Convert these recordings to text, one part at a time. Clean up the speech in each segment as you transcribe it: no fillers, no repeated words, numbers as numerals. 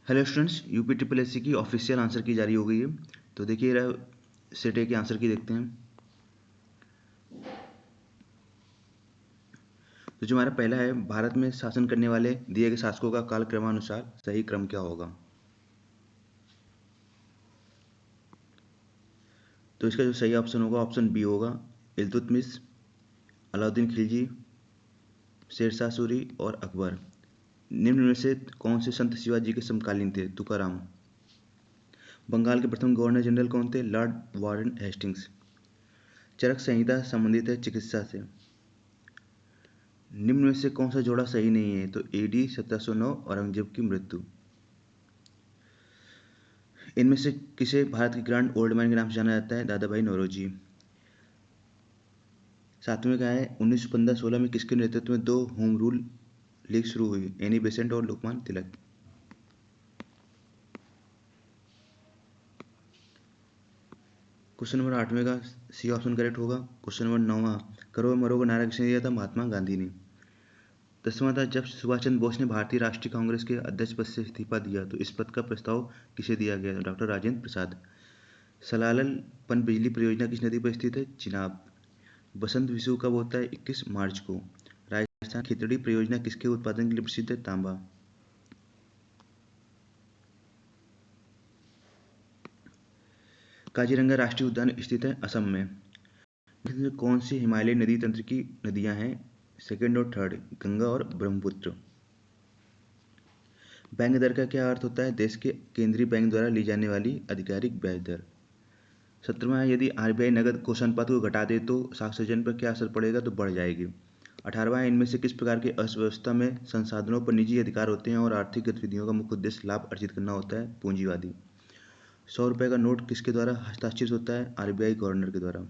Hello students, UP triple S C की official answer की जारी हो गई है। तो देखिए रहा सेट ए के आंसर की देखते हैं। तो जो हमारा पहला है, भारत में शासन करने वाले दिए गए शासकों का कालक्रमानुसार सही क्रम क्या होगा। तो इसका जो सही ऑप्शन होगा, ऑप्शन बी होगा, इल्तुतमिश, अलाउद्दीन खिलजी, शेरशाह सूरी और अकबर। निम्न में से कौन से संत शिवाजी के समकालीन थे। तुकाराम। बंगाल के प्रथम गवर्नर जनरल कौन थे। Lord Warren Hastings. Charak Samhita संबंधित है चिकित्सा से। निम्न में से कौन सा जोड़ा सही नहीं है। तो AD 1709 औरंगजेब की मृत्यु। इनमें से किसे भारत के ग्रैंड ओल्ड मैन के नाम से जाना जाता है। दादा भाई नौरोजी। सातवें का है 1915-16 में किसके नेतृत्व में दो होम रूल लीग शुरू हुई। एनी बेसेंट और लोकमान तिलक। क्वेश्चन नंबर 8वें का सी ऑप्शन करेक्ट होगा। क्वेश्चन नंबर 9वां, करो मरो का नारा किसने दिया था। महात्मा गांधी ने। 10वां था, जब सुभाष चंद्र बोस ने भारतीय राष्ट्रीय कांग्रेस के अध्यक्ष पद से इस्तीफा दिया तो इस पद का प्रस्ताव किसे दिया गया। डॉक्टर राजेंद्र प्रसाद। सलालल पनबिजली परियोजना किस नदी पर स्थित है। चिनाब। बसंत विषु कब होता है। 21 मार्च को। राजस्थान खिचड़ी परियोजना किसके उत्पादन के लिए प्रसिद्ध है। तांबा। काजीरंगा राष्ट्रीय उद्यान स्थित है असम में। कौन सी हिमालयी नदी तंत्र की नदियां हैं। सेकंड और थर्ड, गंगा और ब्रह्मपुत्र। बैंक दर का क्या अर्थ होता है। देश के केंद्रीय बैंक द्वारा ली जाने वाली आधिकारिक ब्याज दर। 17वां, यदि RBI नगद कोष अनुपात को घटा दे तो साख सृजन पर क्या असर पड़ेगा। तो बढ़ जाएगी। 18वां, इनमें से किस प्रकार की अर्थव्यवस्था में संसाधनों पर निजी अधिकार होते हैं और आर्थिक गतिविधियों का मुख्य उद्देश्य लाभ अर्जित करना होता है। पूंजीवादी। 100 रुपये का नोट किसके द्वारा हस्ताक्षरित होता है। RBI गवर्नर के द्वारा।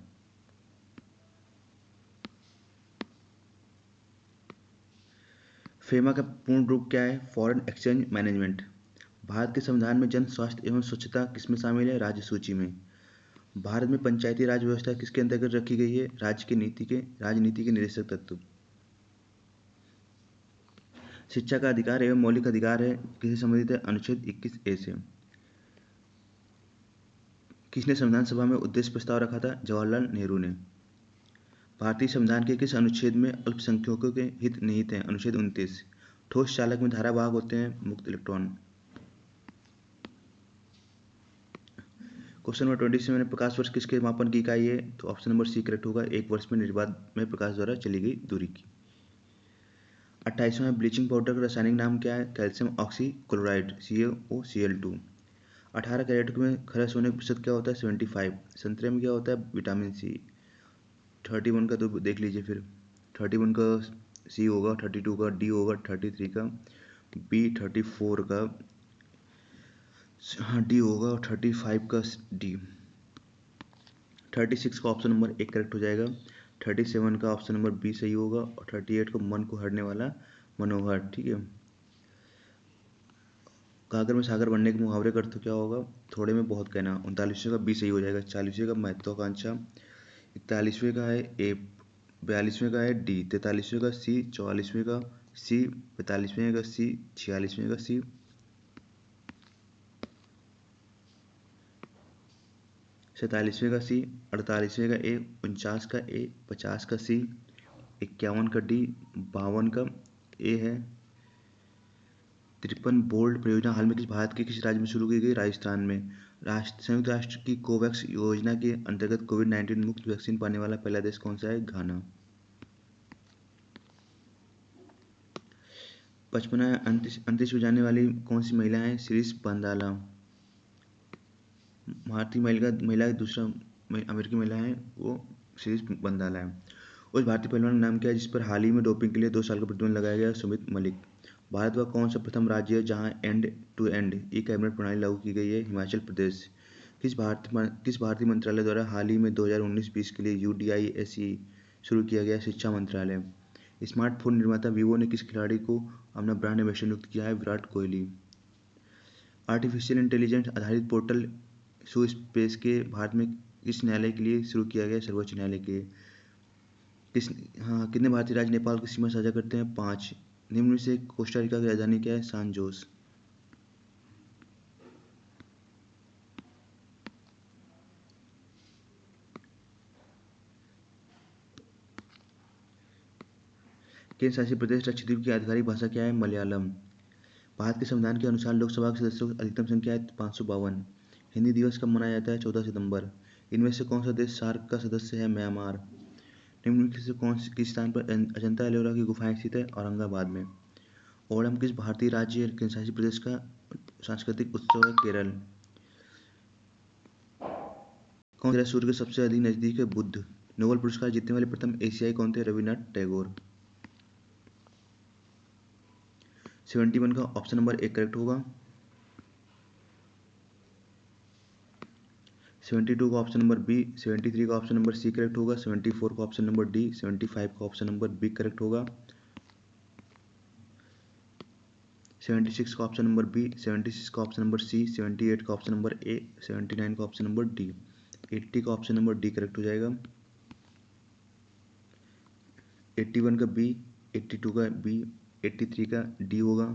फेमा का पूर्ण रूप क्या है। Foreign exchange management. भारत के संविधान में जन स्वास्थ्य एवं स्वच्छता किसमें शामिल है। राज्य सूची में। भारत में पंचायती राज व्यवस्था किसके अंतर्गत रखी गई है। राजनीति के निर्देशक तत्व। शिक्षा का अधिकार एवं मौलिक अधिकार है किससे संबंधित है। अनुच्छेद 21A से। किसने संविधान सभा में उद्देश्य प्रस्ताव रखा था। जवाहरलाल नेहरू ने। भारतीय संविधान के किस अनुच्छेद में अल्पसंख्यकों के हित निहित हैं। अनुच्छेद 29। ठोस चालक में धारा वाहक होते हैं मुक्त इलेक्ट्रॉन। क्वेश्चन नंबर 27, प्रकाश वर्ष किसके मापन की इकाई है। तो ऑप्शन नंबर सी करेक्ट होगा। एक वर्ष में निर्बाध में प्रकाश द्वारा चली गई दूरी की। 28वां, ब्लीचिंग पाउडर का रासायनिक नाम क्या है। Calcium oxychloride CaOCl2। 18 कैरेट में खरा सोने का प्रतिशत क्या होता है। 75। संतरे में क्या होता है। Vitamin C। 31 का तो देख लीजिए फिर। 31 का C होगा, 32 का D होगा, 33 का B, 34 का हाँ D होगा और 35 का D। 36 का ऑप्शन नंबर 1 करेक्ट हो जाएगा। 37 का ऑप्शन नंबर B सही होगा और 38 का मन को हरने वाला मनोहर। ठीक है। गागर में सागर बनने के मुहावरे का अर्थ क्या होगा। थोड़े में बहुत कहना। 39वें का B सही हो जाएगा। 40वें का महत्वाकांक्षा। 41वें का है A। 42वें का है D। 43वें का C। 44वें का C। 45वें का C। 46वें का C। 47वें का C। 48वें का A। 49 का A। 50 का C। 51 का D। 52 का A है। 53 बोल्ट परियोजना हाल में भारत के किस राज्य में शुरू की गई। राजस्थान में। संयुक्त राष्ट्र की कोवैक्स योजना के अंतर्गत कोविड-19 मुक्त वैक्सीन पाने वाला पहला देश कौन सा है। घाना। 55 अंतरिक्ष में जाने वाली कौन सी महिला है। शिरीष बंदाला। भारतीय महिला दूसरा अमेरिकी महिला है वो शिरीष बंदाला है। उस भारतीय पहलवान का नाम क्या है जिस पर हाल ही में डोपिंग के लिए 2 साल का प्रतिबंध लगाया गया। सुमित मलिक। भारत का कौन सा प्रथम राज्य है जहां end to end e cabinet प्रणाली लागू की गई है। हिमाचल प्रदेश। किस भारतीय मंत्रालय द्वारा हाल ही में 2019-20 के लिए UDISE शुरू किया गया। शिक्षा मंत्रालय। स्मार्टफोन निर्माता वीवो ने किस खिलाड़ी को अपना ब्रांड एम्बेसडर नियुक्त किया है। विराट कोहली। आर्टिफिशियल इंटेलिजेंस आधारित पोर्टल शू स्पेस के भारत में किस न्यायालय के लिए शुरू किया गया। सर्वोच्च न्यायालय के। कितने भारतीय राज्य नेपाल की सीमा साझा करते हैं। 5। निम्न में से कोस्टा रिका की राजधानी क्या है। सान जोस। केंद्र शासित प्रदेश लक्षद्वीप की आधिकारिक भाषा क्या है? मलयालम। भारत के संविधान के अनुसार लोकसभा के सदस्यों की अधिकतम संख्या है 552। हिंदी दिवस कब मनाया जाता है? 14 सितंबर। इनमें से कौन सा देश सार्क का सदस्य है? म्यांमार। निम्नलिखित से कौन किस स्थान पर अजंता एलोरा की गुफाएं स्थित है? औरंगाबाद में। ओणम किस भारतीय राज्य केंद्र शासित प्रदेश का सांस्कृतिक उत्सव है? केरल। कौन सा सूर्य के सबसे अधिक नजदीक है? बुध। नोबेल पुरस्कार जीतने वाले प्रथम एशियाई कौन थे? रविन्द्रनाथ टैगोर। 71 का ऑप्शन नंबर ए करेक्ट होगा। 72 का ऑप्शन नंबर बी, 73 का ऑप्शन नंबर सी करेक्ट होगा, 74 का ऑप्शन नंबर डी, 75 का ऑप्शन नंबर बी करेक्ट होगा, 76 का ऑप्शन नंबर बी, 76 का ऑप्शन नंबर सी, 78 का ऑप्शन नंबर ए, 79 का ऑप्शन नंबर डी, 80 का ऑप्शन नंबर डी करेक्ट हो जाएगा, 81 का बी, 82 का बी, 83 का डी होगा,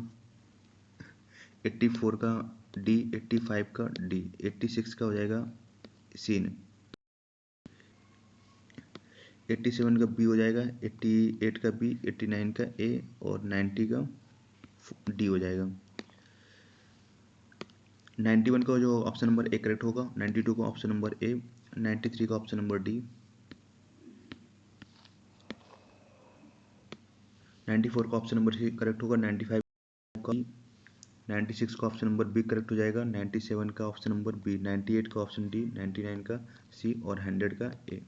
84 का डी, 85 का डी, 86 का हो जाएगा सीन, 87 का बी हो जाएगा, 88 का बी, 89 का ए और 90 का डी हो जाएगा। 91 का जो ऑप्शन नंबर ए करेक्ट होगा, 92 का ऑप्शन नंबर ए, 93 का ऑप्शन नंबर डी, 94 का ऑप्शन नंबर सी करेक्ट होगा, 95 का, 96 का ऑप्शन नंबर बी करेक्ट हो जाएगा, 97 का ऑप्शन नंबर बी, 98 का ऑप्शन डी, 99 का सी और 100 का ए।